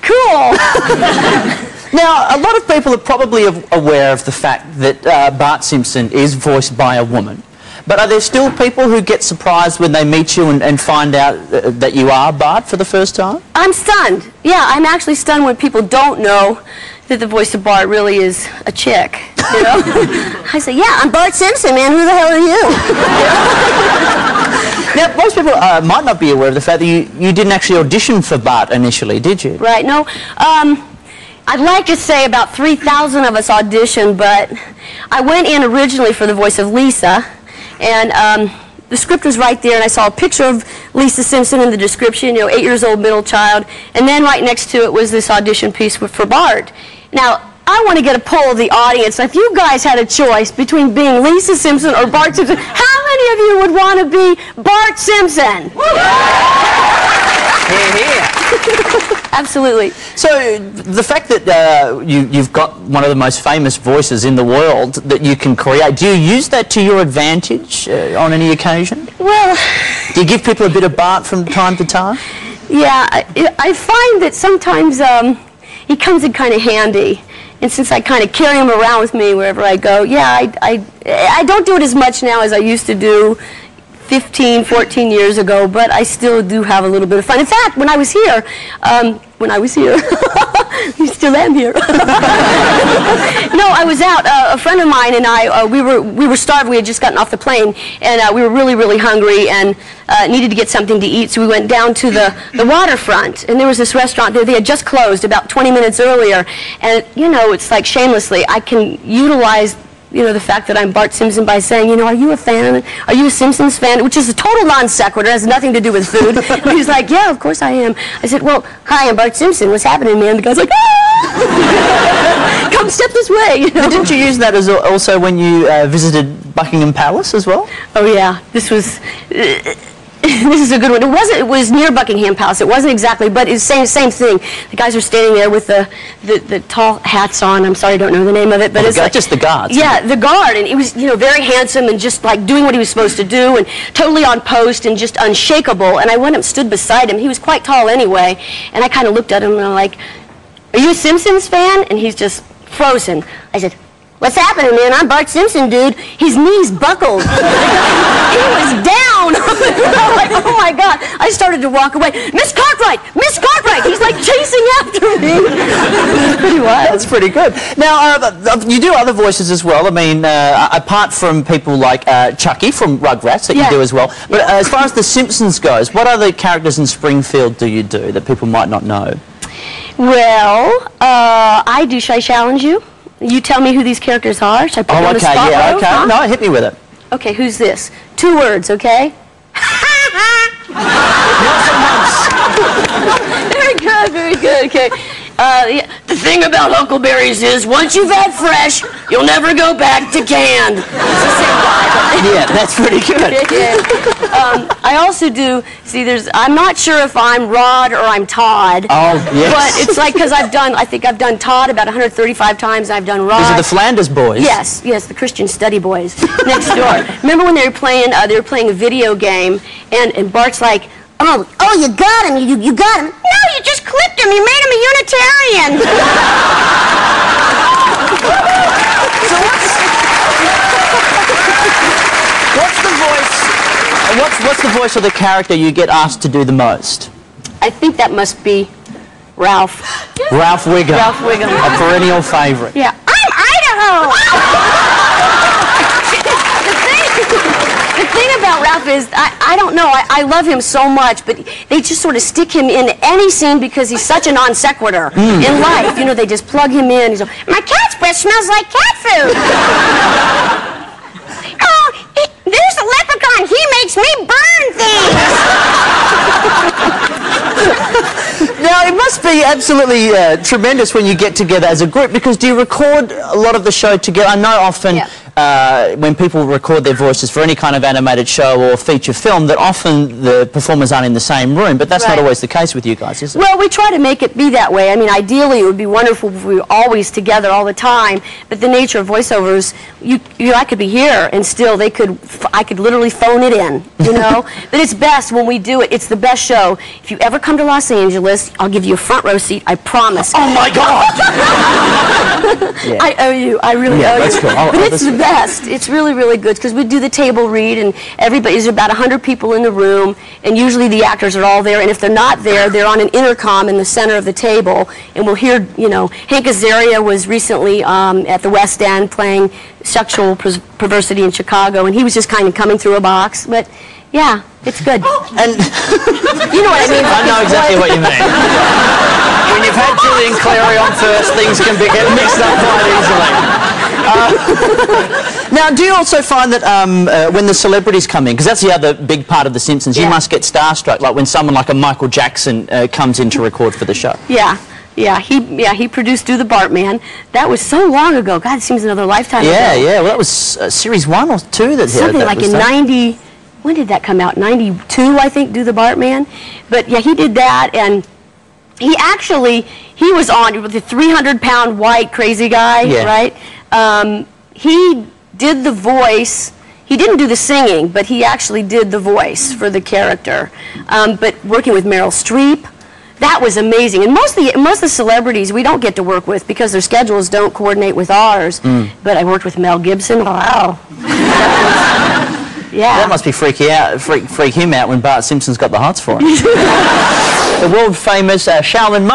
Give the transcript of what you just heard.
Cool. Now, a lot of people are probably aware of the fact that Bart Simpson is voiced by a woman. But are there still people who get surprised when they meet you and find out that you are Bart for the first time? I'm stunned. Yeah, I'm actually stunned when people don't know that the voice of Bart really is a chick, you know? I say, yeah, I'm Bart Simpson, man. Who the hell are you? Now, most people might not be aware of the fact that you didn't actually audition for Bart initially, did you? Right, no. I'd like to say about 3,000 of us auditioned, but I went in originally for the voice of Lisa, and the script was right there, and I saw a picture of Lisa Simpson in the description, you know, 8 years old, middle child, and then right next to it was this audition piece for Bart. Now, I want to get a poll of the audience. If you guys had a choice between being Lisa Simpson or Bart Simpson, how many of you would want to be Bart Simpson? Hear, hear. Absolutely. So, the fact that you've got one of the most famous voices in the world that you can create, do you use that to your advantage on any occasion? Well... Do you give people a bit of Bart from time to time? Yeah, I find that sometimes he comes in kind of handy. And since I kind of carry him around with me wherever I go, yeah, I don't do it as much now as I used to do 15, 14 years ago, but I still do have a little bit of fun. In fact, when I was here, you still am here. No, I was out. A friend of mine and I, we were starved. We had just gotten off the plane, and we were really, really hungry and needed to get something to eat. So we went down to the waterfront, and there was this restaurant there. They had just closed about 20 minutes earlier, and you know, it's like shamelessly, I can utilize, you know, the fact that I'm Bart Simpson by saying, you know, are you a fan? Are you a Simpsons fan? Which is a total non sequitur, has nothing to do with food. And he's like, yeah, of course I am. I said, well, hi, I'm Bart Simpson. What's happening, man? The guy's like, ah! Come step this way. You know? Didn't you use that as also when you visited Buckingham Palace as well? Oh yeah, this was. This is a good one. It was near Buckingham Palace. It wasn't exactly, but it's same thing. The guys are standing there with the tall hats on. I'm sorry, I don't know the name of it, but it's like, just the guards. Yeah, the guard, and he was, you know, very handsome and just like doing what he was supposed to do and totally on post and just unshakable. And I went up, stood beside him. He was quite tall anyway, and I kind of looked at him and I'm like, "Are you a Simpsons fan?" And he's just frozen. I said, "What's happening, man? I'm Bart Simpson, dude." His knees buckled. He was down. I'm like, oh my God. I started to walk away. Miss Cartwright! Miss Cartwright! He's like chasing after me. It was pretty wild. That's pretty good. Now, you do other voices as well. I mean, apart from people like Chucky from Rugrats that you do as well. But as far as The Simpsons goes, what other characters in Springfield do you do that people might not know? Well, I do. Should I challenge you? You tell me who these characters are. Should I put them on the spot? Yeah, okay. Huh? No, hit me with it. Okay, who's this? 2 words, okay? Very good, very good. Okay. Yeah. The thing about Huckleberries is once you've had fresh, you'll never go back to canned. It's the same guy. Yeah, that's pretty good. I also do, see, I'm not sure if I'm Rod or I'm Todd. Oh, yes. But it's like, because I think I've done Todd about 135 times, and I've done Rod. These are the Flanders boys. Yes, the Christian study boys next door. Remember when they were playing a video game, and Bart's like, oh, you got him, you got him. No, you just clipped him, you made him a Unitarian. So what's the voice of the character you get asked to do the most? I think that must be Ralph. Ralph Wiggum. Ralph Wiggum. A perennial favorite. Yeah. I'm Idaho! The thing about Ralph is, I don't know, I love him so much, but they just sort of stick him in any scene because he's such a non sequitur in life. You know, they just plug him in. He's like, my cat's breath smells like cat food. Oh, there's a leprechaun. He makes me burn things. Now, it must be absolutely tremendous when you get together as a group, because do you record a lot of the show together? I know often when people record their voices for any kind of animated show or feature film, that often the performers aren't in the same room, but that's not always the case with you guys, is it? Well, we try to make it be that way. I mean, ideally, it would be wonderful if we were always together all the time, but the nature of voiceovers, I could be here, and still I could literally phone it in, you know? But it's best when we do it. It's the best show. If you ever come to Los Angeles, I'll give you a front row seat, I promise. Oh my God! Yeah. I owe you. I really owe you. Cool. But it's the best. It's really, really good because we do the table read, and there's about 100 people in the room, and usually the actors are all there, and if they're not there, they're on an intercom in the center of the table, and we'll hear, you know, Hank Azaria was recently at the West End playing sexual perversity in Chicago, and he was just kind of coming through a box, but yeah, it's good. And you know what I mean? I know exactly what you mean. When you've had Julian Clary on first, things can get mixed up quite easily. Now, do you also find that when the celebrities come in, because that's the other big part of The Simpsons, you must get starstruck, like when someone like a Michael Jackson comes in to record for the show? Yeah, he produced Do the Bartman. That was so long ago. God, it seems another lifetime ago. Yeah, well, that was series 1 or 2 that something that like was in done. 90. When did that come out? 92, I think. Do the Bartman. But yeah, he did that, and he was on with the 300-pound white crazy guy, right? He did the voice. He didn't do the singing, but he actually did the voice for the character. But working with Meryl Streep. That was amazing, and most of the celebrities we don't get to work with because their schedules don't coordinate with ours. But I worked with Mel Gibson. Wow, yeah. That must be freak him out when Bart Simpson's got the hots for him. The world famous Shaolin